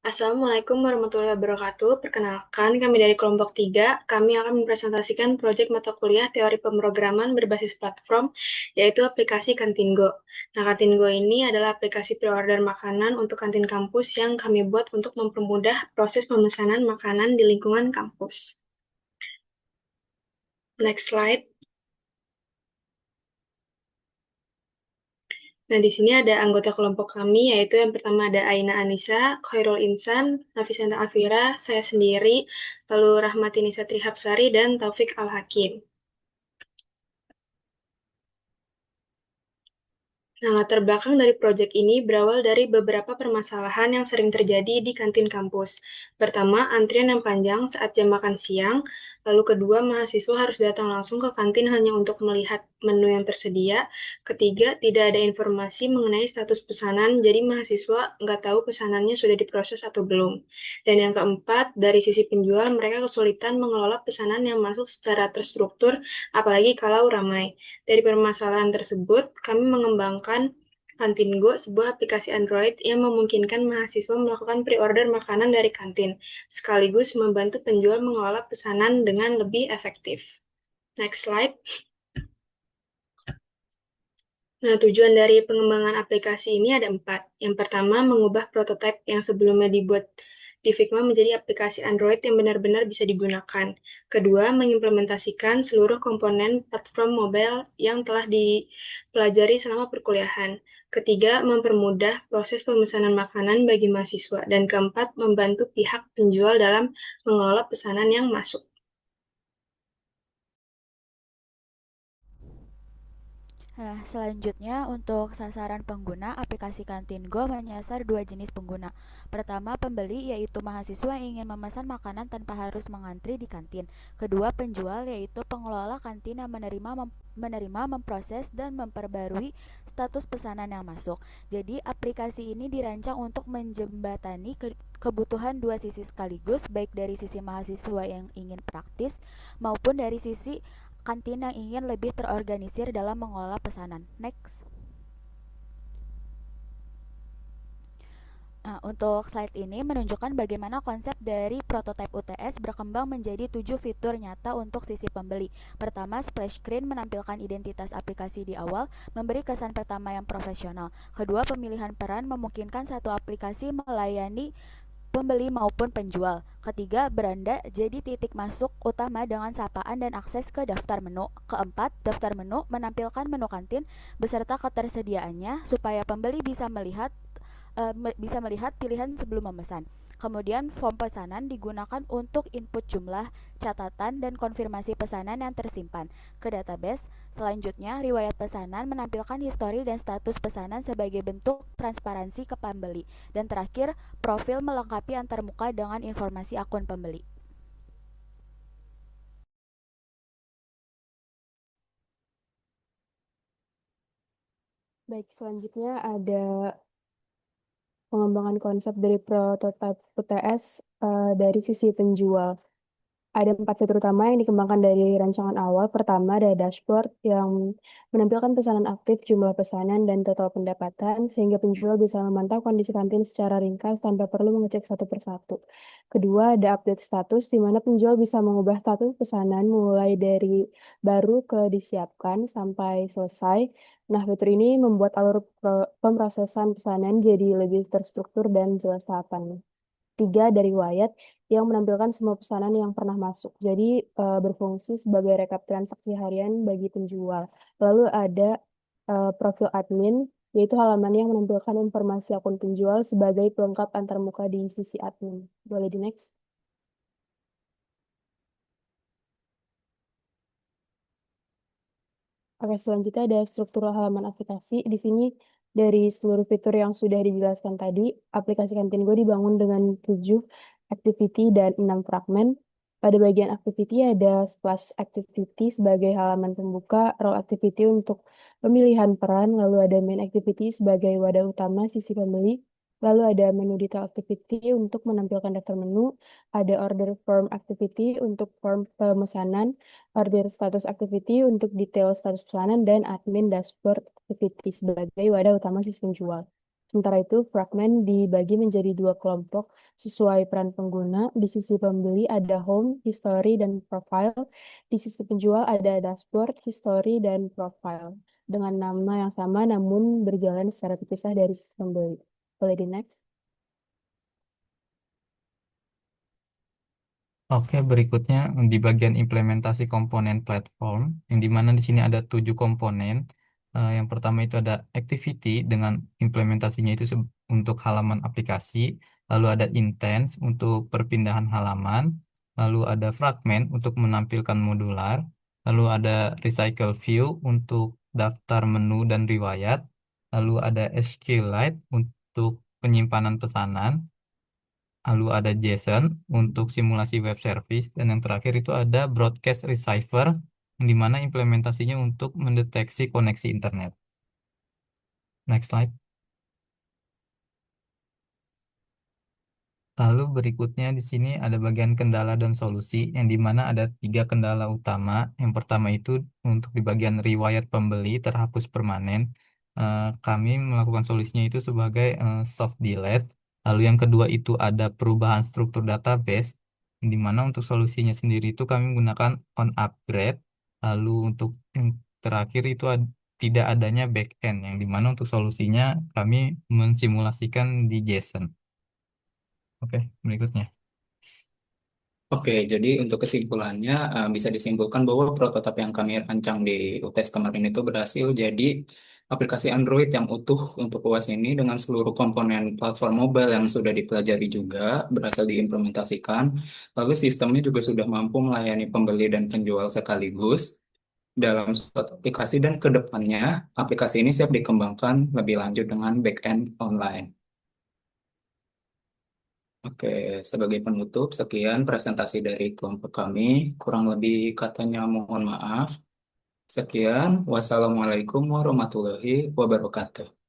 Assalamualaikum warahmatullahi wabarakatuh. Perkenalkan, kami dari kelompok 3. Kami akan mempresentasikan proyek mata kuliah teori pemrograman berbasis platform, yaitu aplikasi Kantingo. Nah, Kantingo ini adalah aplikasi pre-order makanan untuk kantin kampus yang kami buat untuk mempermudah proses pemesanan makanan di lingkungan kampus. Next slide. Nah, di sini ada anggota kelompok kami, yaitu yang pertama ada Aina Anissa, Khairul Insan, Nafisanta Afira, saya sendiri, lalu Rahmati Nisa Trihapsari, dan Taufik Al-Hakim. Nah, latar belakang dari proyek ini berawal dari beberapa permasalahan yang sering terjadi di kantin kampus. Pertama, antrian yang panjang saat jam makan siang. Lalu kedua, mahasiswa harus datang langsung ke kantin hanya untuk melihat menu yang tersedia. Ketiga, tidak ada informasi mengenai status pesanan, jadi mahasiswa nggak tahu pesanannya sudah diproses atau belum. Dan yang keempat, dari sisi penjual, mereka kesulitan mengelola pesanan yang masuk secara terstruktur, apalagi kalau ramai. Dari permasalahan tersebut, kami mengembangkan Kantingo, sebuah aplikasi Android yang memungkinkan mahasiswa melakukan pre-order makanan dari kantin, sekaligus membantu penjual mengelola pesanan dengan lebih efektif. Next slide. Nah, tujuan dari pengembangan aplikasi ini ada 4. Yang pertama, mengubah prototipe yang sebelumnya dibuat di Figma menjadi aplikasi Android yang benar-benar bisa digunakan. Kedua, mengimplementasikan seluruh komponen platform mobile yang telah dipelajari selama perkuliahan. Ketiga, mempermudah proses pemesanan makanan bagi mahasiswa. Dan keempat, membantu pihak penjual dalam mengelola pesanan yang masuk. Nah, selanjutnya untuk sasaran pengguna, aplikasi Kantingo menyasar dua jenis pengguna. Pertama, pembeli yaitu mahasiswa yang ingin memesan makanan tanpa harus mengantri di kantin. Kedua, penjual yaitu pengelola kantin yang menerima, memproses dan memperbarui status pesanan yang masuk. Jadi, aplikasi ini dirancang untuk menjembatani kebutuhan dua sisi sekaligus, baik dari sisi mahasiswa yang ingin praktis maupun dari sisi kantin yang ingin lebih terorganisir dalam mengelola pesanan. Next. Nah, untuk slide ini menunjukkan bagaimana konsep dari prototipe UTS berkembang menjadi 7 fitur nyata untuk sisi pembeli. Pertama, splash screen menampilkan identitas aplikasi di awal, memberi kesan pertama yang profesional. Kedua, pemilihan peran memungkinkan satu aplikasi melayani pembeli maupun penjual. Ketiga, beranda jadi titik masuk utama dengan sapaan dan akses ke daftar menu. Keempat, daftar menu menampilkan menu kantin beserta ketersediaannya supaya pembeli bisa melihat pilihan sebelum memesan. Kemudian form pesanan digunakan untuk input jumlah, catatan, dan konfirmasi pesanan yang tersimpan ke database. Selanjutnya, riwayat pesanan menampilkan histori dan status pesanan sebagai bentuk transparansi ke pembeli. Dan terakhir, profil melengkapi antarmuka dengan informasi akun pembeli. Baik, selanjutnya ada pengembangan konsep dari prototipe UTS dari sisi penjual. Ada 4 fitur utama yang dikembangkan dari rancangan awal. Pertama, ada dashboard yang menampilkan pesanan aktif, jumlah pesanan, dan total pendapatan, sehingga penjual bisa memantau kondisi kantin secara ringkas tanpa perlu mengecek satu persatu. Kedua, ada update status, di mana penjual bisa mengubah status pesanan mulai dari baru ke disiapkan sampai selesai. Nah, fitur ini membuat alur pemrosesan pesanan jadi lebih terstruktur dan jelas tahapannya. Tiga, dari Wyatt yang menampilkan semua pesanan yang pernah masuk. Jadi berfungsi sebagai rekap transaksi harian bagi penjual. Lalu ada profil admin, yaitu halaman yang menampilkan informasi akun penjual sebagai pelengkap antarmuka di sisi admin. Boleh di next? Oke, selanjutnya ada struktur halaman aplikasi. Di sini dari seluruh fitur yang sudah dijelaskan tadi, aplikasi Kantingo dibangun dengan 7 activity dan 6 fragmen. Pada bagian activity ada splash activity sebagai halaman pembuka, row activity untuk pemilihan peran, lalu ada main activity sebagai wadah utama sisi pembeli, lalu ada menu detail activity untuk menampilkan daftar menu, ada order form activity untuk form pemesanan, order status activity untuk detail status pesanan, dan admin dashboard activity sebagai wadah utama sistem jual. Sementara itu, fragmen dibagi menjadi dua kelompok sesuai peran pengguna. Di sisi pembeli ada home, history, dan profile. Di sisi penjual ada dashboard, history, dan profile. Dengan nama yang sama namun berjalan secara terpisah dari sisi pembeli. Boleh di next? Oke, berikutnya di bagian implementasi komponen platform, yang dimana di sini ada 7 komponen. Yang pertama itu ada activity dengan implementasinya itu untuk halaman aplikasi, lalu ada intents untuk perpindahan halaman, lalu ada fragment untuk menampilkan modular, lalu ada recycle view untuk daftar menu dan riwayat, lalu ada SQLite untuk penyimpanan pesanan. Lalu ada JSON untuk simulasi web service, dan yang terakhir itu ada broadcast receiver, yang dimana implementasinya untuk mendeteksi koneksi internet. Next slide. Lalu berikutnya di sini ada bagian kendala dan solusi, yang dimana ada 3 kendala utama. Yang pertama itu untuk di bagian riwayat pembeli terhapus permanen. Kami melakukan solusinya itu sebagai soft delete. Lalu yang kedua itu ada perubahan struktur database, yang dimana untuk solusinya sendiri itu kami menggunakan on upgrade. Lalu untuk yang terakhir itu tidak adanya backend, yang dimana untuk solusinya kami mensimulasikan di JSON. Oke, berikutnya. Oke, jadi untuk kesimpulannya bisa disimpulkan bahwa prototip yang kami rancang di UTS kemarin itu berhasil jadi aplikasi Android yang utuh untuk UAS ini dengan seluruh komponen platform mobile yang sudah dipelajari juga berhasil diimplementasikan. Lalu sistemnya juga sudah mampu melayani pembeli dan penjual sekaligus dalam suatu aplikasi dan ke depannya aplikasi ini siap dikembangkan lebih lanjut dengan backend online. Oke, sebagai penutup, sekian presentasi dari kelompok kami. Kurang lebih katanya mohon maaf. Sekian, wassalamualaikum warahmatullahi wabarakatuh.